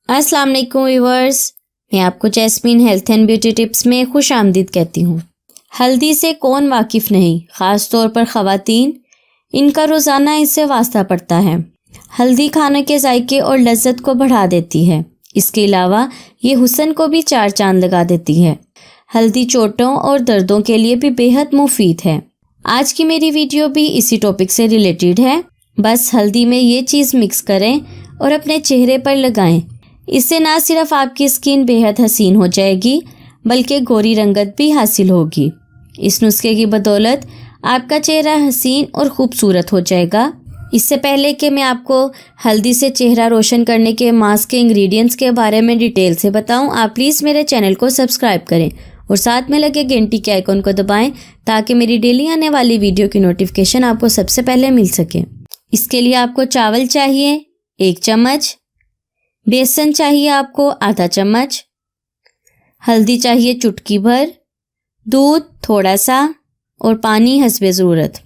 अस्सलाम वालेकुम व्यूअर्स, मैं आपको jasmine health and beauty tips में खुश आमदीद कहती हूँ। हल्दी से कौन वाकिफ़ नहीं, ख़ास तौर पर ख़वातीन, इनका रोज़ाना इससे वास्ता पड़ता है। हल्दी खाने के जायके और लज्जत को बढ़ा देती है। इसके अलावा ये हुस्न को भी चार चांद लगा देती है। हल्दी चोटों और दर्दों के लिए भी बेहद मुफीद है। आज की मेरी वीडियो भी इसी टॉपिक से रिलेटेड है। बस हल्दी में ये चीज़ मिक्स करें और अपने चेहरे पर लगाएं। इससे ना सिर्फ आपकी स्किन बेहद हसीन हो जाएगी बल्कि गोरी रंगत भी हासिल होगी। इस नुस्खे की बदौलत आपका चेहरा हसीन और खूबसूरत हो जाएगा। इससे पहले कि मैं आपको हल्दी से चेहरा रोशन करने के मास्क के इंग्रेडिएंट्स के बारे में डिटेल से बताऊं, आप प्लीज़ मेरे चैनल को सब्सक्राइब करें और साथ में लगे घंटी के आइकन को दबाएं ताकि मेरी डेली आने वाली वीडियो की नोटिफिकेशन आपको सबसे पहले मिल सके। इसके लिए आपको चावल चाहिए 1 चम्मच, बेसन चाहिए आपको आधा चम्मच, हल्दी चाहिए चुटकी भर, दूध थोड़ा सा और पानी हस्बे ज़रूरत।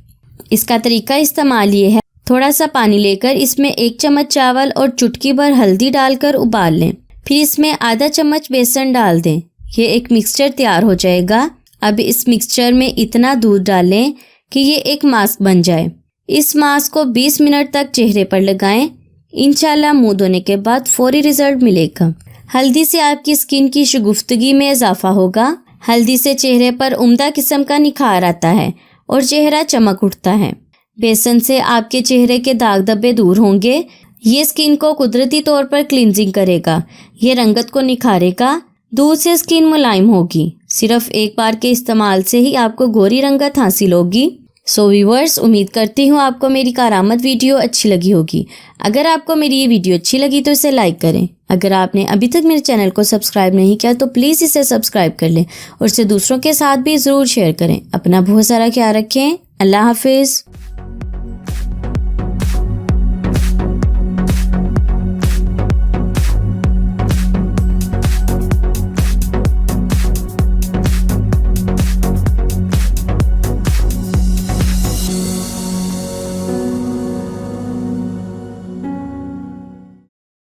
इसका तरीका इस्तेमाल ये है, थोड़ा सा पानी लेकर इसमें 1 चम्मच चावल और चुटकी भर हल्दी डालकर उबाल लें। फिर इसमें आधा चम्मच बेसन डाल दें। ये एक मिक्सचर तैयार हो जाएगा। अब इस मिक्सचर में इतना दूध डालें कि ये एक मास्क बन जाए। इस मास्क को 20 मिनट तक चेहरे पर लगाएं। इंशाल्लाह मुंह धोने के बाद फौरी रिजल्ट मिलेगा। हल्दी से आपकी स्किन की शगुफ्तगी में इजाफा होगा। हल्दी से चेहरे पर उम्दा किस्म का निखार आता है और चेहरा चमक उठता है। बेसन से आपके चेहरे के दाग धब्बे दूर होंगे। ये स्किन को कुदरती तौर पर क्लींजिंग करेगा। ये रंगत को निखारेगा। दूध से स्किन मुलायम होगी। सिर्फ एक बार के इस्तेमाल से ही आपको गोरी रंगत हासिल होगी। सो व्यूअर्स, उम्मीद करती हूँ आपको मेरी कारामद वीडियो अच्छी लगी होगी। अगर आपको मेरी ये वीडियो अच्छी लगी तो इसे लाइक करें। अगर आपने अभी तक मेरे चैनल को सब्सक्राइब नहीं किया तो प्लीज़ इसे सब्सक्राइब कर लें और इसे दूसरों के साथ भी ज़रूर शेयर करें। अपना बहुत सारा ख्याल रखें। अल्लाह हाफिज़।